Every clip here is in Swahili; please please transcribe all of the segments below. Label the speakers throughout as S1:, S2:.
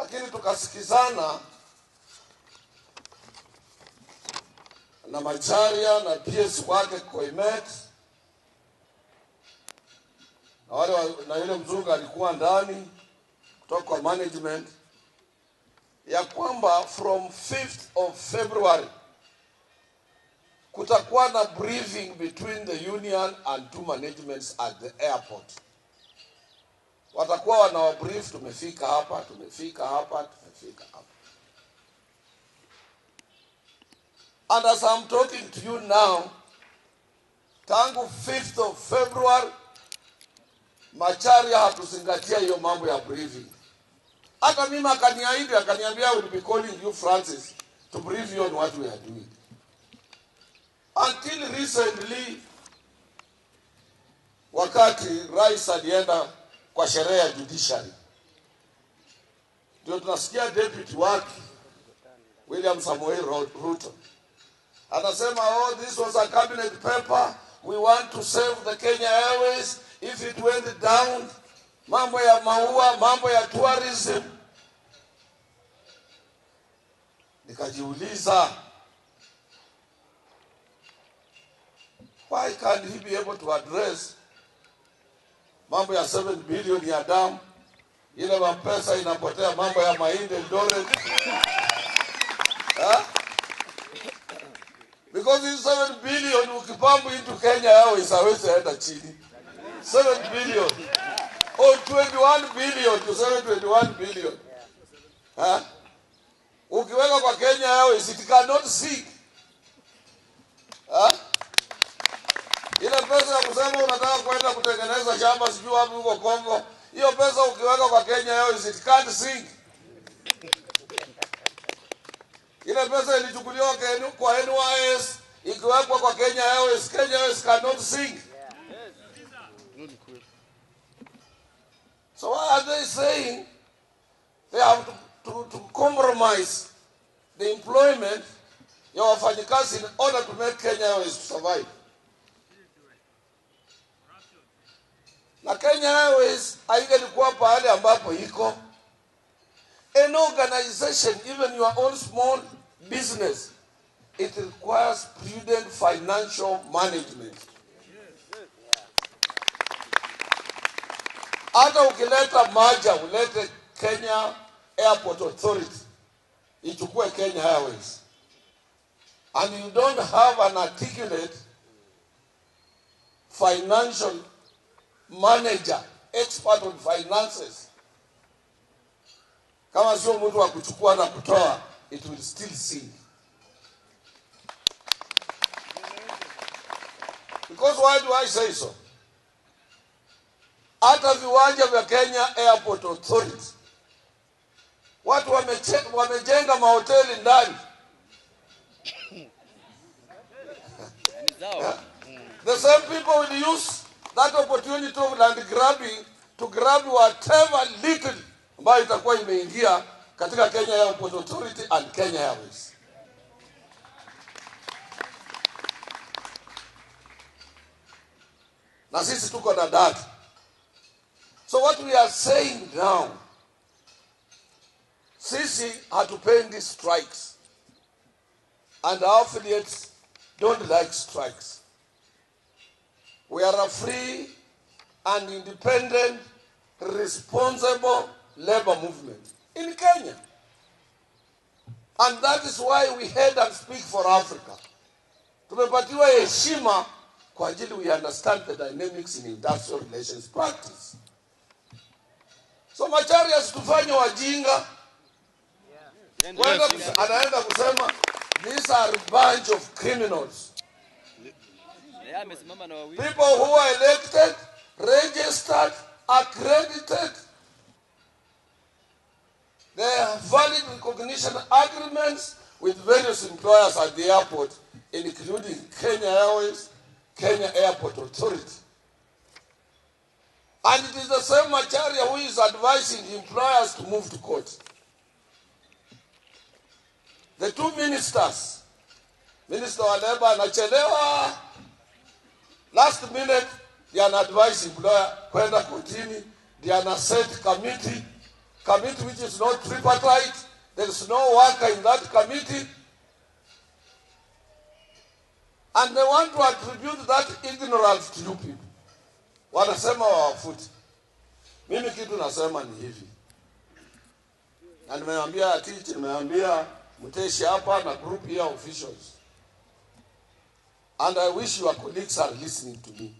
S1: Lakini tukasikizana na Macharia na PS wake Koimet na wale na yule mzungu alikuwa ndani kutoka kwa management ya kwamba from 5th of February kutakuwa na briefing between the union and two managements at the airport. Watakuwa wanawabrief, tumefika hapa, tumefika hapa, tumefika hapa. And as I'm talking to you now, tangu 5th of February, Macharia hatuzingatia hiyo mambo ya briefing. Hata mimi akaniahidi, akaniambia I will be calling you Francis to brief you on what we are doing. Until recently, wakati rais alienda kwa sherehe ya judiciary, ndio tunasikia deputy wake William Samoei Ruto anasema, oh, this was a cabinet paper, we want to save the Kenya Airways if it went down. Mambo ya maua, mambo ya tourism. Nikajiuliza, why can't he be able to address mambo ya 7 billion ya damu, ile mapesa inapotea, mambo ya mahindi Eldoret? Because this 7 billion ukipambu into Kenya Airways hawezi enda chini. 7 billion or 21 billion to 721 billion. Ukiweka kwa Kenya Airways it cannot sink. Ile pesa ya kusema unataka kwenda kutengeneza shamba sijui wapi huko Kongo, hiyo pesa ukiweka kwa Kenya Airways it can't sink. Ile pesa ilichukuliwa kwa NYS ikiwekwa kwa Kenya Airways cannot sink. So why are they saying they have to compromise the employment ya wafanyikazi in order to make Kenya Airways to survive? Na Kenya Airways haingelikuwa pahali ambapo iko. An organization, even your own small business, it requires prudent financial management. Hata ukileta maja, ulete Kenya Airport Authority, ichukue Kenya Airways, and you don't have an articulate financial manager, expert on finances, kama sio mtu wa kuchukua na kutoa, it will still sink. Because why do I say so? Hata viwanja vya Kenya Airport Authority, watu wamejenga mahoteli ndani. The same people will use that opportunity of land grabbing to grab whatever little ambayo itakuwa imeingia katika Kenya Airport Authority and Kenya Airways. Na sisi tuko na data. So what we are saying now, sisi hatupendi strikes, and our affiliates don't like strikes. We are a free and independent, responsible labor movement in Kenya. And that is why we head and speak for Africa. Tumepatiwa heshima kwa ajili we understand the dynamics in industrial relations practice. So Macharia situfanye wajinga. Anaenda kusema these are a bunch of criminals. People who are elected, registered, accredited. They have valid recognition agreements with various employers at the airport, including Kenya Airways, Kenya Airport Authority. And it is the same Macharia who is advising employers to move to court. The two ministers, Minister wa Labor anachelewa, last minute they are advising employer kwenda kotini, they are set committee committee which is not tripartite. There is no worker in that committee. And they want to attribute that ignorance to you people. Wanasema wawafuti. Mimi kitu nasema ni hivi. Na nimeambia Atichi, nimeambia Muteshi hapa na group here officials. And I wish your colleagues are listening to me.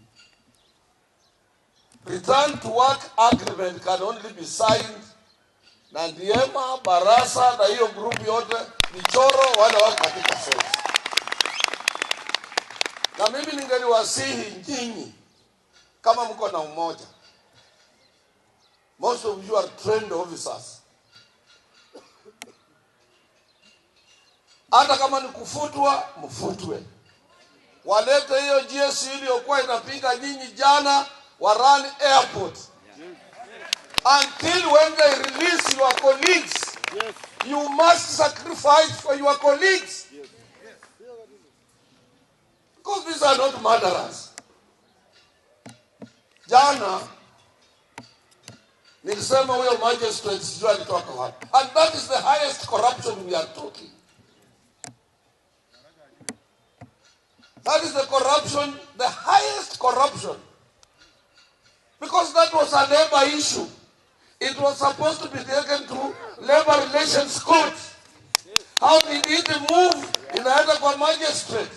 S1: Return to work agreement can only be signed na Ndiema, Barasa na hiyo group yote michoro wale wako katika sales. Na mimi ningeliwasihi nyinyi kama mko na umoja. Most of you are trained officers. Hata kama ni kufutwa, mfutwe. Walete hiyo GS iliyokuwa inapiga nyinyi jana wa run airport. Until when they release your colleagues, you must sacrifice for your colleagues. Because these are not murderers. Jana nilisema huyo magistrate sijui alitoka wapi. And that is the highest corruption we are talking. That is the corruption, the highest corruption. Because that was a labor issue. It was supposed to be taken to labor relations court. How did it move? Inaenda kwa magistrate.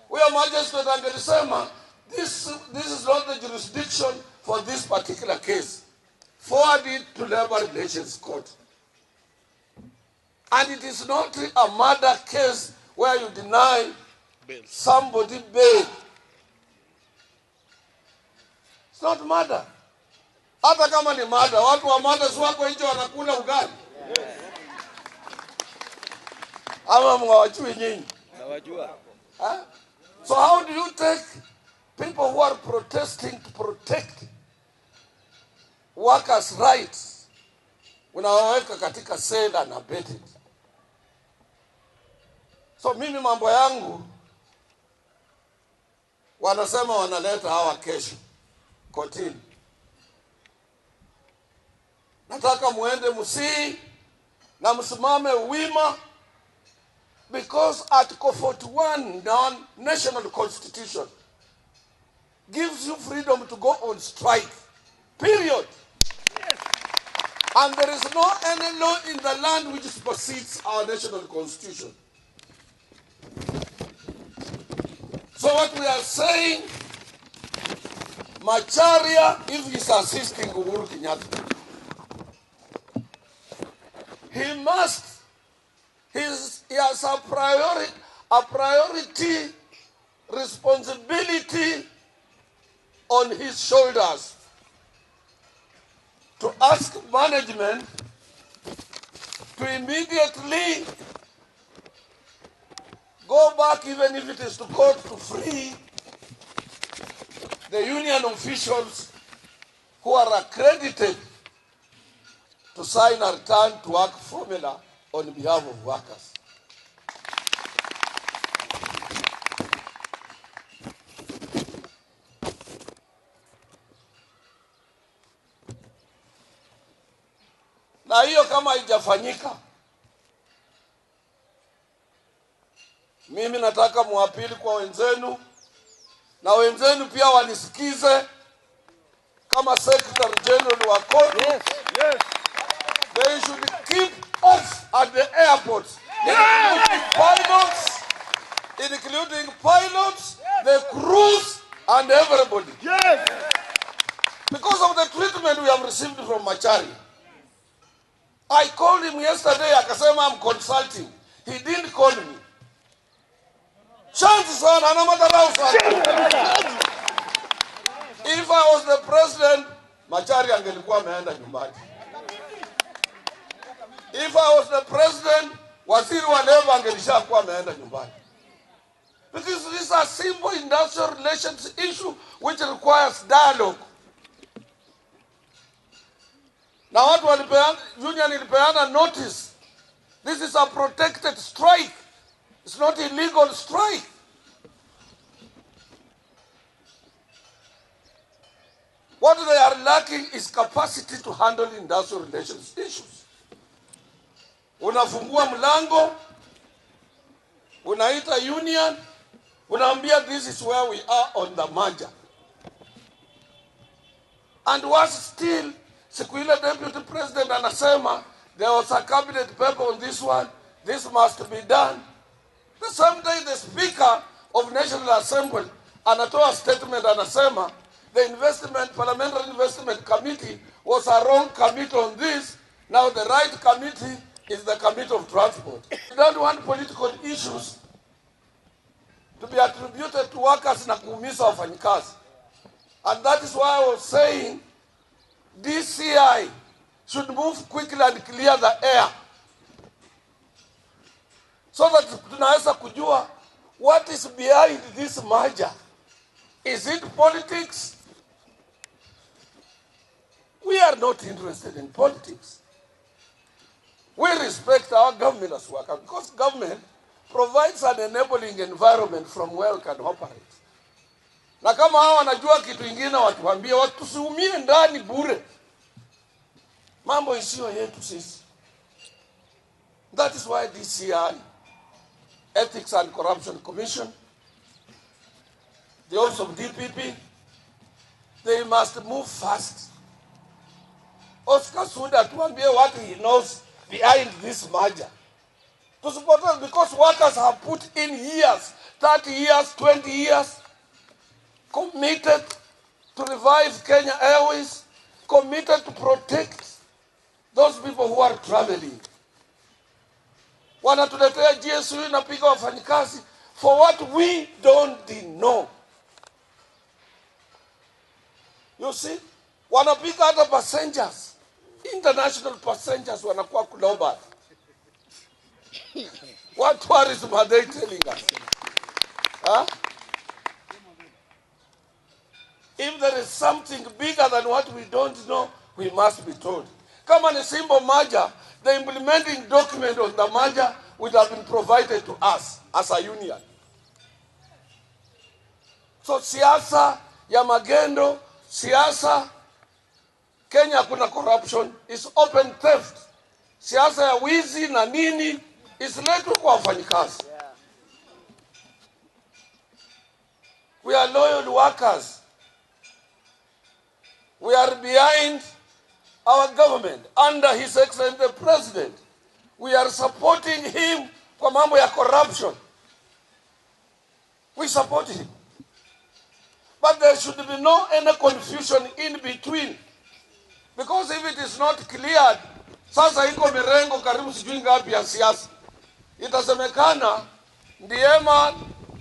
S1: Huyo magistrate angelisema, this is not the jurisdiction for this particular case. Forward it to labor relations court. And it is not a murder case where you deny somebody bail. It's not murder. Hata kama ni murder, watu wa murder si wako nje wanakula ugali. Ama mwajui nyinyi? Nawajua. So how do you take people who are protesting to protect workers' rights unawaweka katika cell and abetted? So mimi mambo yangu wanasema wanaleta hawa kesho kotini. Nataka muende musii na msimame wima, because Article 41 non-national constitution gives you freedom to go on strike. Period. Yes. And there is no any law in the land which supersedes our national constitution. So what we are saying, Macharia, if he is assisting Uhuru Kenyatta, he has a priority responsibility on his shoulders to ask management to immediately go back, even if it is to court, to free the union officials who are accredited to sign a return to work formula on behalf of workers. Na hiyo kama haijafanyika, mimi nataka muapili kwa wenzenu, na wenzenu pia wanisikize kama Secretary General wa court. Yes, yes. They should keep off at the airports, including pilots, the crews, and everybody. Yes. Because of the treatment we have received from Macharia. I called him yesterday, akasema I'm consulting. He didn't call me. Chance sana, ana madarau sana. If I was the president, Macharia angelikuwa ameenda nyumbani. If I was the president, waziri wa leba angelishakuwa ameenda nyumbani. Because this is a simple industrial relations issue which requires dialogue. Now what walipeana, union ilipeana notice. This is a protected strike. It's not illegal strike. What they are lacking is capacity to handle industrial relations issues. unafungua mlango, unaita union, unaambia this is where we are on the merger. And was still, siku ile deputy president anasema, there was a cabinet paper on this one, this must be done. The same day the Speaker of National Assembly anatoa statement anasema, the Parliamentary Investment Committee was a wrong committee on this. Now the right committee is the Committee of Transport. We don't want political issues to be attributed to workers na kuumiza wafanyikazi. And that is why I was saying DCI should move quickly and clear the air, so that tunaweza kujua what is behind this merger. Is it politics? We are not interested in politics. We respect our government as workers because government provides an enabling environment from where we can operate. Na kama hao wanajua kitu kingine watuambie, watusiumie ndani bure. Mambo isiyo yetu sisi. That is why DCI, Ethics and Corruption Commission, the Office of DPP, they must move fast. Oscar Sunda tuambie what he knows behind this merger. To support us, because workers have put in years, 30 years, 20 years, committed to revive Kenya Airways, committed to protect those people who are traveling. Wanatuletea GSU inapiga wafanyikazi for what we don't know. You see, wanapiga hata passengers, international passengers wanakuwa global. What tourism are they telling us? Huh? If there is something bigger than what we don't know, we must be told. Come on, a simple merger, the implementing document on the merger would have been provided to us as a union. So siasa ya magendo, siasa Kenya kuna corruption, is open theft. Siasa ya wizi na nini isiletwe kwa wafanyikazi. We are loyal workers. We are behind our government under His Excellency the President. We are supporting him kwa mambo ya corruption. We support him. But there should be no any confusion in between. Because if it is not cleared, sasa iko mirengo karibu sijui ngapi ya siasa. Itasemekana Ndiema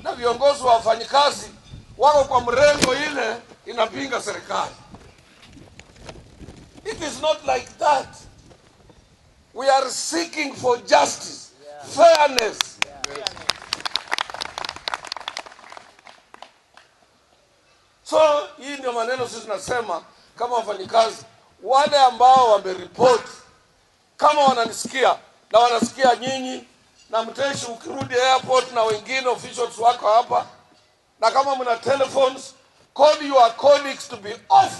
S1: na viongozi wa wafanyikazi wako kwa mrengo ile inapinga serikali. It is not like that. We are seeking for justice, fairness. So, hii ndio maneno sisi tunasema kama wafanyikazi, wale ambao wameripoti, kama wananisikia na wanasikia nyinyi, na mteshi ukirudi airport na wengine officials wako hapa, na kama mna telephones, call your colleagues to be off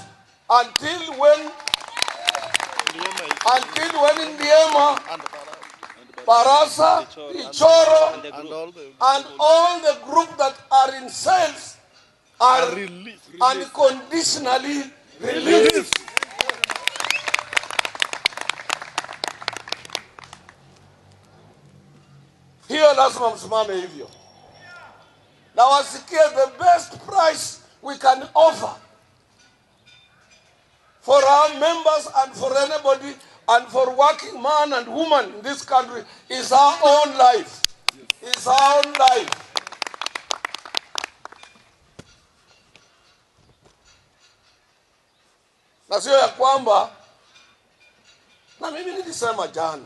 S1: until when Ndiema, Barasa, Ichoro, and all the group that are in cells are unconditionally released. Hiyo lazima msimame hivyo. Na wasikie the best price we can offer for our members and for anybody and for working man and woman in this country is our own life. Is our own life. Na sio ya kwamba, na mimi nilisema jana,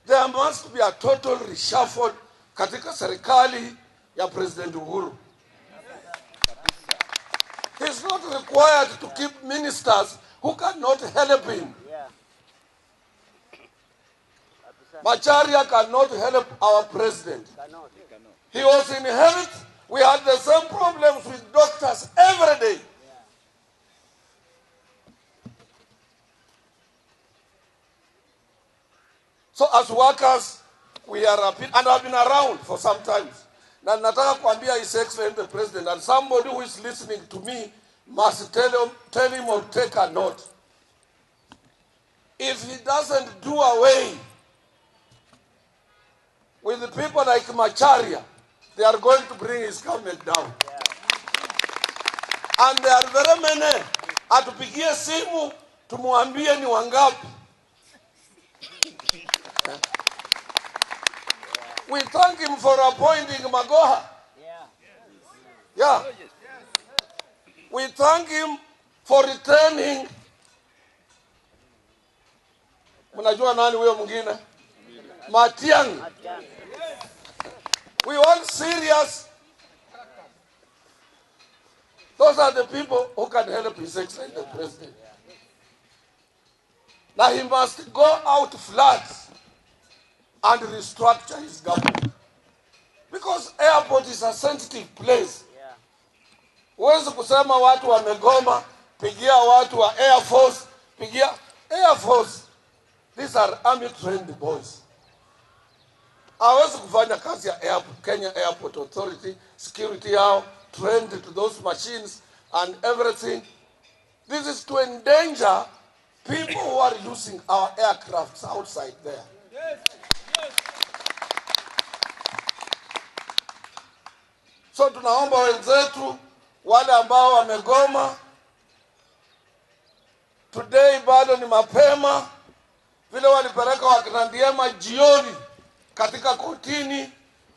S1: there must be a total reshuffle katika serikali ya President Uhuru. He's not required to keep ministers who cannot help him. Macharia cannot help our president. He was in health. We had the same problems with doctors every day. So as workers, we are appealing, and I've been around for some time. Na nataka kuambia His Excellency the President, and somebody who is listening to me must tell him or take a note. If he doesn't do away with the people like Macharia, they are going to bring his government down. And there are very many. Atupigie simu, tumuambie ni wangapi. We thank him for appointing Magoha. Yeah. We thank him for returning. Mnajua nani huyo mwingine? Matiang. We want serious. Those are the people who can help His Excellency the President. Now he must go out flat and restructure his government. Because airport is a sensitive place. Huwezi kusema watu wamegoma, pigia watu wa Air Force, pigia Air Force. These are army trained boys. Hawezi kufanya kazi ya airport, Kenya Airport Authority, security yao, trained to those machines and everything. This is to endanger people who are using our aircrafts outside there. Yes. Yes. So tunaomba wenzetu wale ambao wamegoma, today bado ni mapema, vile walipeleka wakinandiema jioni katika kotini,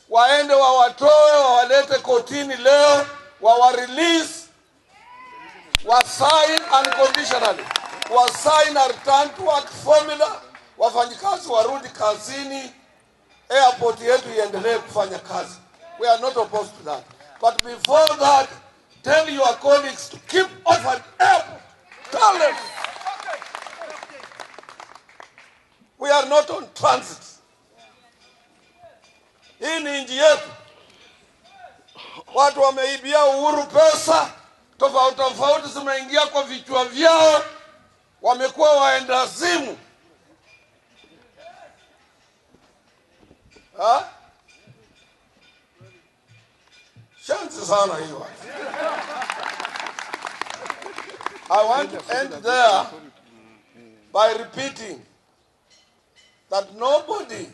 S1: waende wawatoe, wawalete kotini leo, wawarelease, wasign unconditionally, wasign a return to work formula, wafanyikazi warudi kazini, airport yetu iendelee kufanya kazi. We are not opposed to that. But before that, tell your colleagues to keep off an airport. Tell them. We are not on transit. Hii ni nchi yetu. Watu wameibia Uhuru pesa, tofauti zimeingia kwa vichwa vyao, wamekuwa waenda simu. Sheeeenzi sana hiyo. I want to end there by repeating that nobody,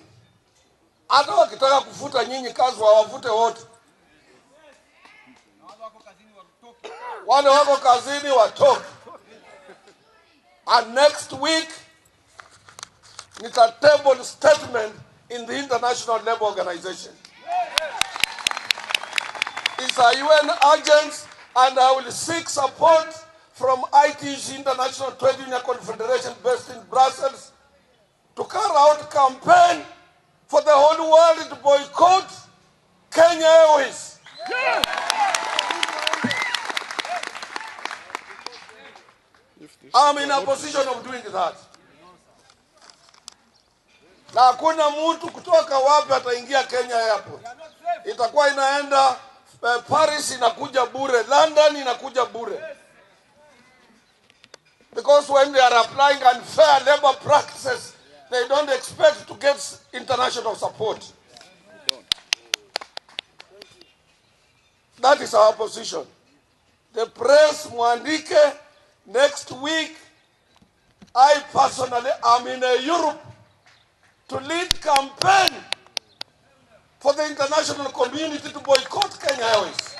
S1: hata wakitaka kufuta nyinyi kazi wawafute wote. Wale wako kazini watoke. And next week, it's a table statement in the International Labour Organization. It's a UN agent, and I will seek support from ITC, International Trade Union Confederation, based in Brussels, to carry out a campaign for the whole world to boycott Kenya Airways. Yeah. I'm in a position of doing that. Na hakuna mtu kutoka wapi ataingia Kenya Airport. Itakuwa inaenda Paris, inakuja bure, London inakuja bure. Because when they are applying unfair labor practices, they don't expect to get international support. That is our position. The press muandike, next week, I personally am in Europe to lead campaign for the international community to boycott Kenya Airways.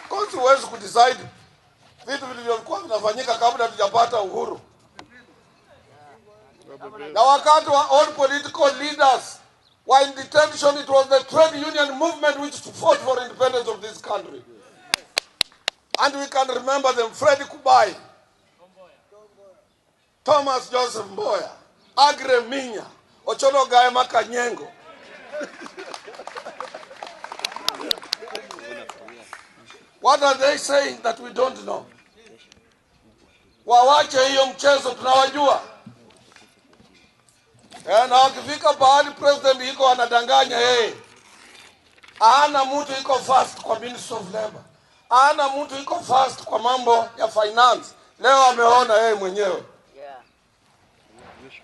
S1: Because huwezi kudecide vitu vilivyokuwa vinafanyika kabla tujapata uhuru. Na wakati wa all political leaders were in detention, it was the trade union movement which fought for independence of this country. And we can remember them: Freddy Kubai, Thomas Joseph Mboya, Agre Minya, Ocholo Gaema Kanyengo. What are they saying that we don't know? Wawache hiyo mchezo, tunawajua. Na wakifika pahali president iko anadanganya yeye. Ana mtu iko fast kwa Ministry of Labor. Ana mtu iko fast kwa mambo ya finance. Leo ameona yeye mwenyewe.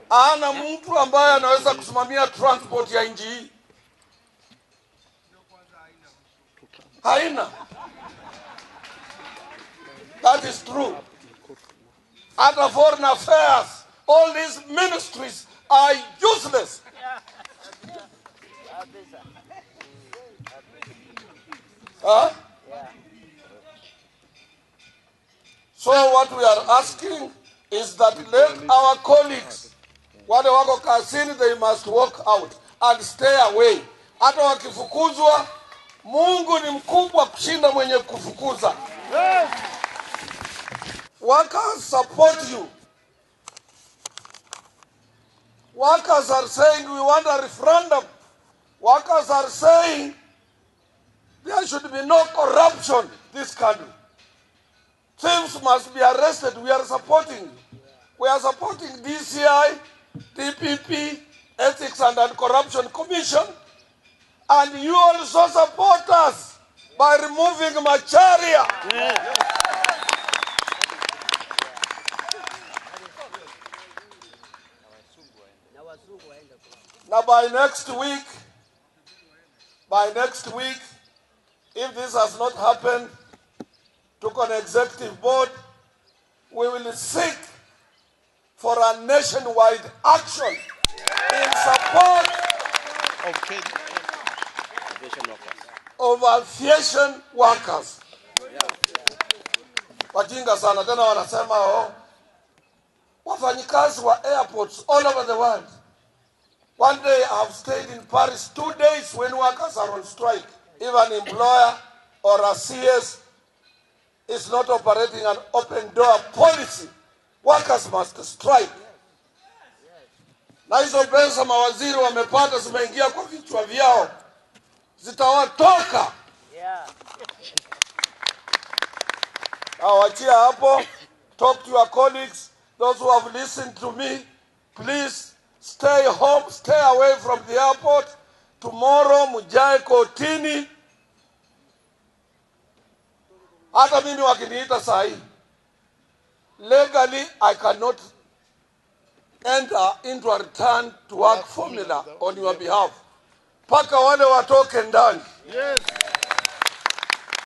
S1: Ana mtu ambaye anaweza kusimamia transport ya nchi hii. Haina. That is true. At foreign affairs, all these ministries are useless. Huh? So what we are asking is that let our colleagues, wale wako kazini, they must walk out and stay away. Hata wakifukuzwa, Mungu ni mkubwa kushinda mwenye kufukuza. Workers support you. Workers are saying we want a referendum. Workers are saying there should be no corruption in this country. Thieves must be arrested. We are supporting you. We are supporting DCI, DPP, Ethics and Anti-Corruption Commission. And you also support us by removing Macharia. Now by next week, if this has not happened, to an executive board, we will seek for a nationwide action in support of aviation workers. Wajinga sana tena wanasema wafanyikazi wa airports all over the world. One day I have stayed in Paris 2 days when workers are on strike. If an employer or a CS is not operating an open door policy, workers must strike. Na hizo pesa mawaziri wamepata zimeingia kwa vichwa vyao, zitawatoka. Awachia hapo. Talk to your colleagues, those who have listened to me. Please stay home, stay away from the airport. Tomorrow mujae kotini. Hata mimi wakiniita saa hii, legally I cannot enter into a return to work formula on your behalf. Paka wale watoke ndani. Yes.